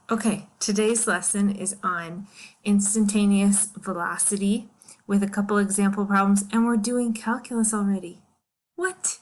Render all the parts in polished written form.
Okay, today's lesson is on instantaneous velocity with a couple example problems, and we're doing calculus already. What?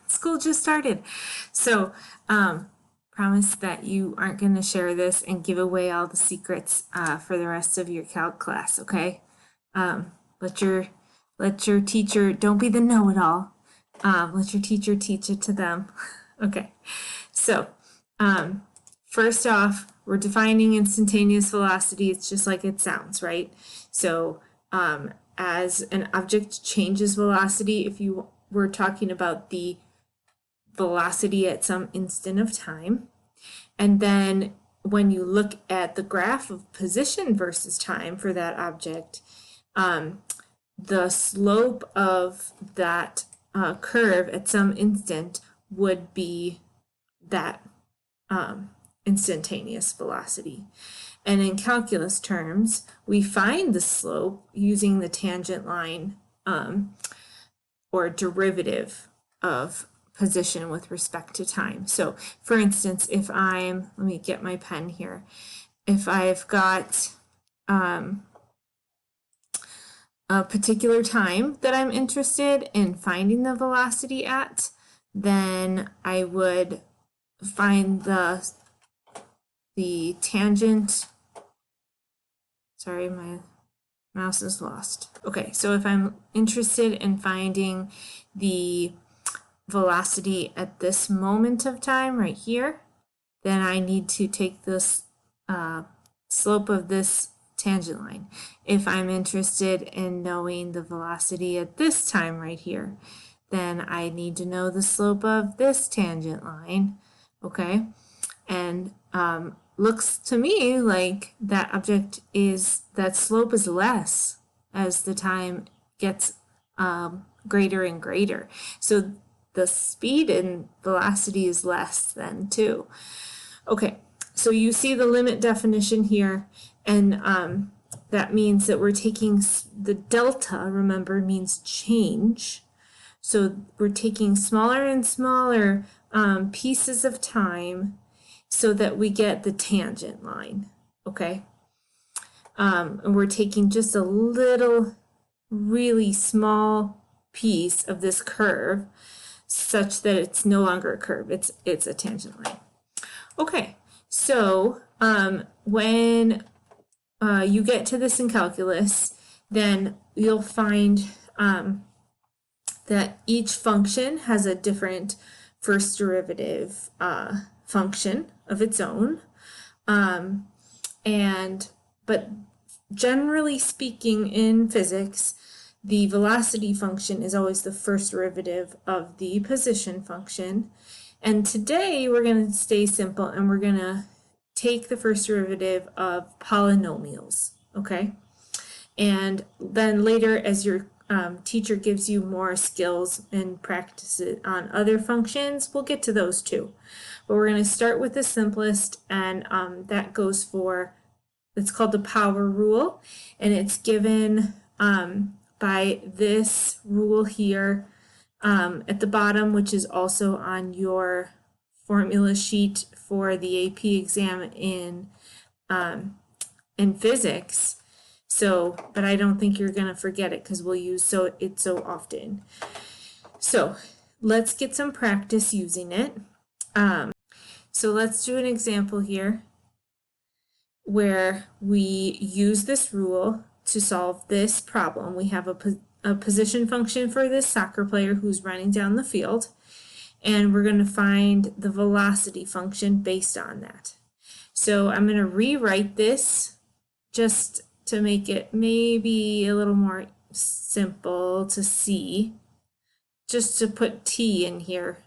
School just started. So, promise that you aren't going to share this and give away all the secrets for the rest of your calc class, okay? Let your teacher, don't be the know-it-all. Let your teacher teach it to them. Okay, so first off, we're defining instantaneous velocity. It's just like it sounds, right? So as an object changes velocity, if you were talking about the velocity at some instant of time, and then when you look at the graph of position versus time for that object, the slope of that curve at some instant would be that instantaneous velocity. And in calculus terms, we find the slope using the tangent line or derivative of position with respect to time. So for instance, if let me get my pen here. If I've got a particular time that I'm interested in finding the velocity at, then I would find the tangent. Sorry, my mouse is lost. Okay, so if I'm interested in finding the velocity at this moment of time right here, then I need to take this slope of this tangent line. If I'm interested in knowing the velocity at this time right here, then I need to know the slope of this tangent line, okay? And looks to me like that that slope is less as the time gets greater and greater. So the speed and velocity is less then too. Okay, so you see the limit definition here, and that means that we're taking the delta, remember, means change. So we're taking smaller and smaller pieces of time so that we get the tangent line, okay? And we're taking just a little, really small piece of this curve such that it's no longer a curve, it's a tangent line. Okay, so when you get to this in calculus, then you'll find that each function has a different first derivative function of its own. But generally speaking in physics, the velocity function is always the first derivative of the position function. And today we're going to stay simple and we're going to take the first derivative of polynomials, okay? And then later, as your teacher gives you more skills and practices on other functions, we'll get to those too. But we're going to start with the simplest, and that goes for, it's called the power rule, and it's given by this rule here at the bottom, which is also on your formula sheet for the AP exam in physics. So, but I don't think you're going to forget it because we'll use it so often. So let's get some practice using it. So let's do an example here where we use this rule to solve this problem. We have a position function for this soccer player who's running down the field, and we're going to find the velocity function based on that. So I'm going to rewrite this just to make it maybe a little more simple to see, just to put t in here.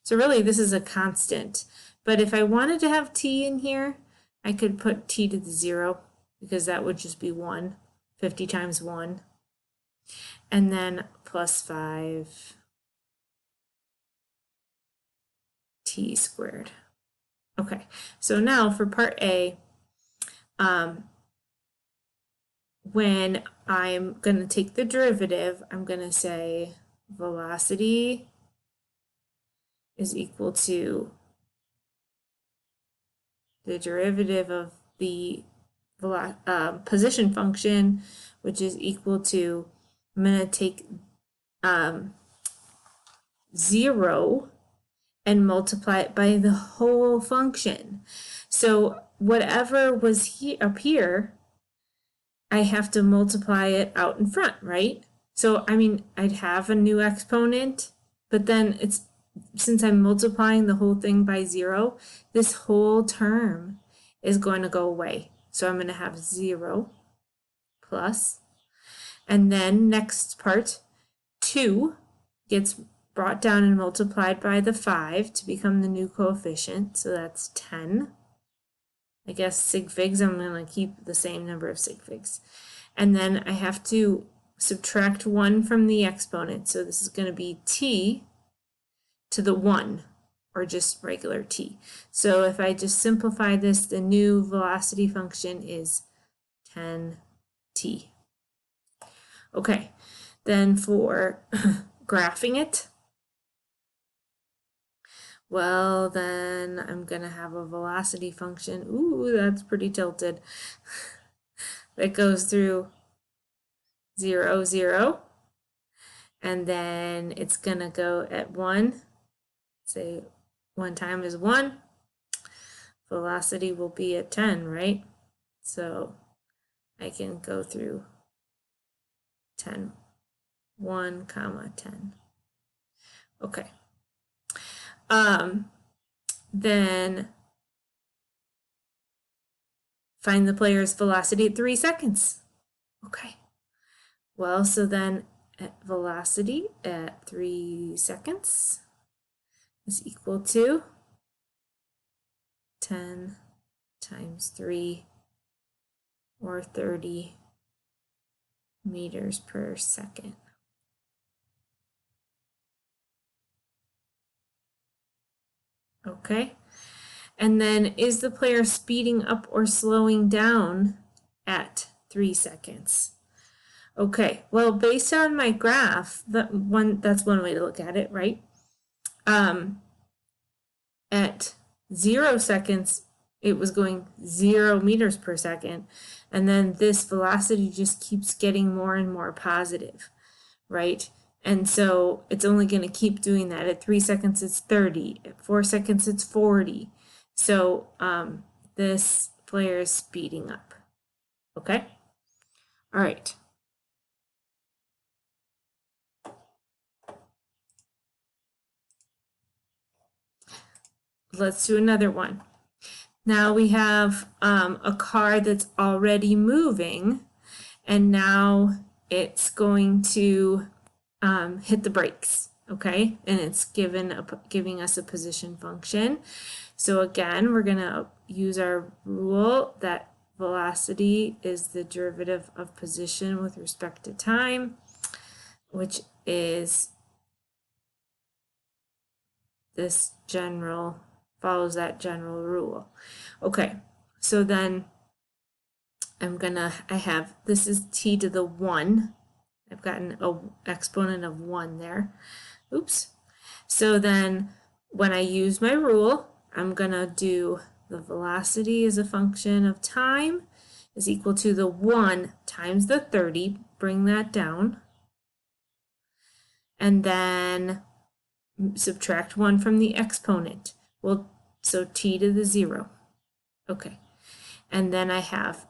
So really this is a constant, but if I wanted to have t in here, I could put t to the 0 because that would just be 1, 50 times 1, and then plus 5 t squared. Okay, so now for part A, when I'm going to take the derivative, I'm going to say velocity is equal to the derivative of the position function, which is equal to, I'm going to take 0 and multiply it by the whole function. So whatever was up here, I have to multiply it out in front, right? So, I mean, I'd have a new exponent, but then since I'm multiplying the whole thing by 0, this whole term is going to go away. So I'm going to have 0 plus, and then next part, 2 gets brought down and multiplied by the 5 to become the new coefficient, so that's 10. I guess sig figs, I'm going to keep the same number of sig figs. And then I have to subtract 1 from the exponent, so this is going to be t to the 1, or just regular t. So if I just simplify this, the new velocity function is 10t. Okay, then for graphing it, well, then I'm going to have a velocity function. Ooh, that's pretty tilted. That goes through 0, 0. And then it's going to go at 1. Say 1 time is 1. Velocity will be at 10, right? So I can go through 10, 1, comma 10. Okay. Then find the player's velocity at 3 seconds. Okay. Well, so then at velocity at 3 seconds is equal to 10 times 3, or 30 meters per second. Okay. And then is the player speeding up or slowing down at 3 seconds? Okay, well, based on my graph, that's one way to look at it, right? At 0 seconds, it was going 0 meters per second, and then this velocity just keeps getting more and more positive, right? And so it's only going to keep doing that. At 3 seconds, it's 30. At 4 seconds, it's 40. So this player is speeding up. Okay? All right. Let's do another one. Now we have a car that's already moving, and now it's going to hit the brakes, okay? And it's giving us a position function. So again, we're going to use our rule that velocity is the derivative of position with respect to time, which is this follows that general rule. Okay, so then I have, this is t to the 1. I've gotten an exponent of 1 there. Oops. So then when I use my rule, I'm going to do the velocity as a function of time is equal to the 1 times the 30. Bring that down. And then subtract 1 from the exponent. Well, so t to the 0. Okay. And then I have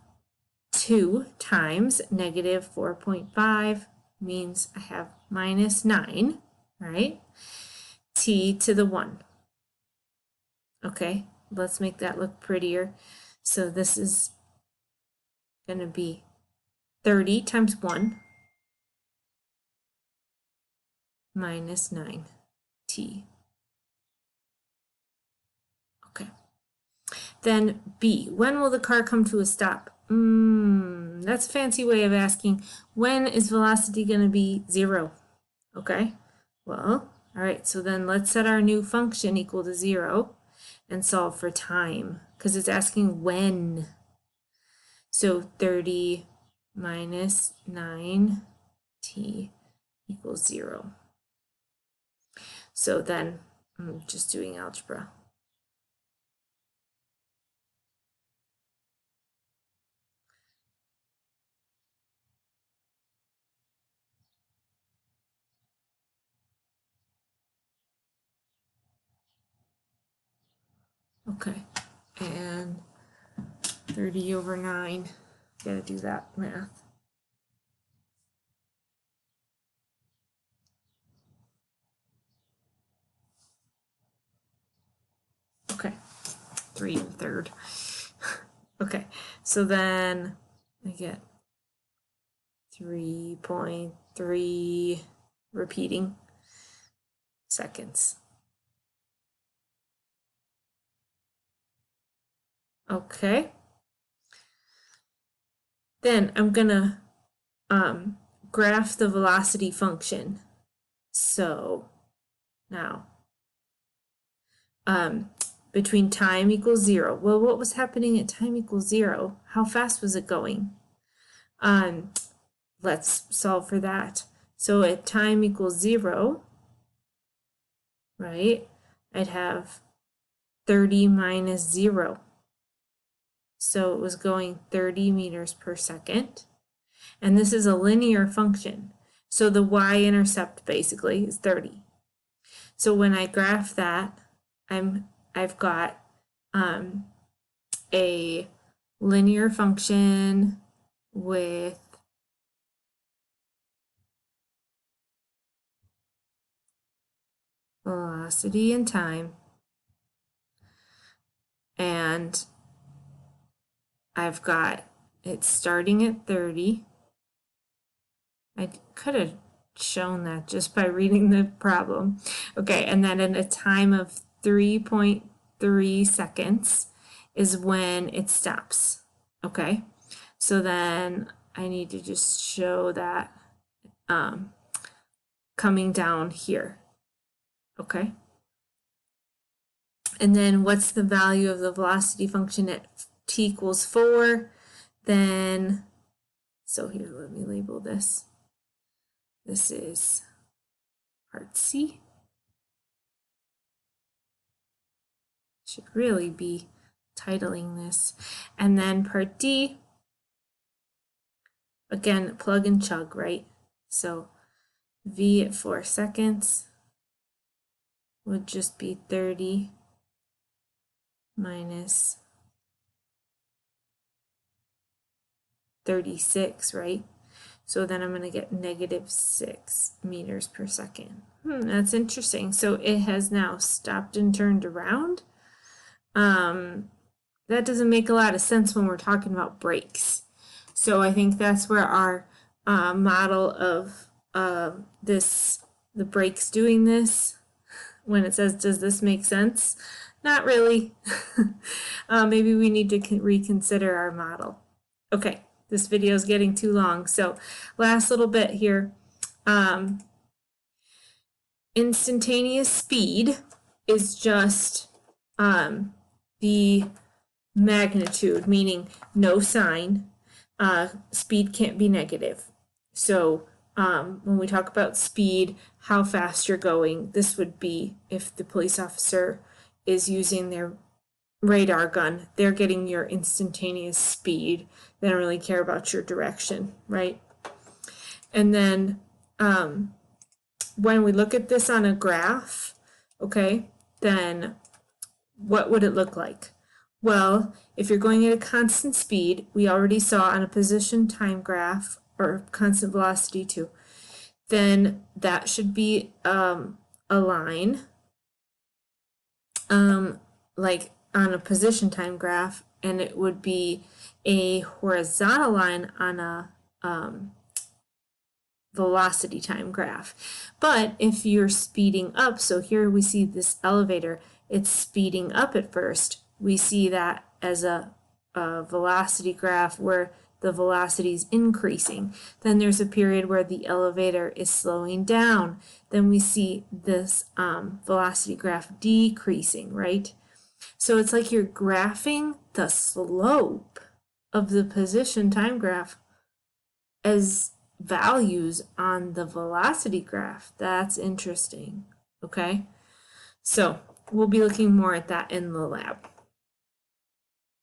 2 times negative 4.5 means I have minus 9, right? T to the 1. Okay, let's make that look prettier. So this is going to be 30 times 1 minus 9t. Okay. Then B, when will the car come to a stop? That's a fancy way of asking, when is velocity going to be 0? Okay, well, all right, so then let's set our new function equal to 0 and solve for time, because it's asking when. So 30 minus 9t equals 0. So then I'm just doing algebra. Okay, and 30 over 9. Gotta do that math. Okay, 3 1/3. Okay, so then I get 3.3 repeating seconds. Okay. Then I'm gonna graph the velocity function. So now between time equals 0. Well, what was happening at time equals 0? How fast was it going? Let's solve for that. So at time equals 0, right, I'd have 30 minus 0. So it was going 30 meters per second. And this is a linear function. So the y-intercept basically is 30. So when I graph that, I've got a linear function with velocity and time, and I've got it starting at 30. I could have shown that just by reading the problem. Okay, and then at a time of 3.3 seconds is when it stops. Okay, so then I need to just show that coming down here. Okay, and then what's the value of the velocity function at t equals 4? Then, so here, let me label this. This is part C. Should really be titling this. And then part D, again, plug and chug, right? So V at 4 seconds would just be 30 minus 36, right? So then I'm going to get -6 meters per second. That's interesting. So it has now stopped and turned around. That doesn't make a lot of sense when we're talking about brakes. So I think that's where our model of the brakes doing this, when it says, does this make sense? Not really. Maybe we need to reconsider our model. Okay, this video is getting too long. So last little bit here. Instantaneous speed is just the magnitude, meaning no sign. Speed can't be negative. So when we talk about speed, how fast you're going, this would be if the police officer is using their radar gun, they're getting your instantaneous speed. They don't really care about your direction, right? And then when we look at this on a graph, okay, then what would it look like? Well, if you're going at a constant speed, we already saw on a position time graph, or constant velocity too, then that should be a line, like on a position time graph, and it would be a horizontal line on a velocity time graph. But if you're speeding up, so here we see this elevator, it's speeding up at first. We see that as a velocity graph where the velocity is increasing. Then there's a period where the elevator is slowing down. Then we see this velocity graph decreasing, right? So it's like you're graphing the slope of the position time graph as values on the velocity graph. That's interesting, okay? So we'll be looking more at that in the lab.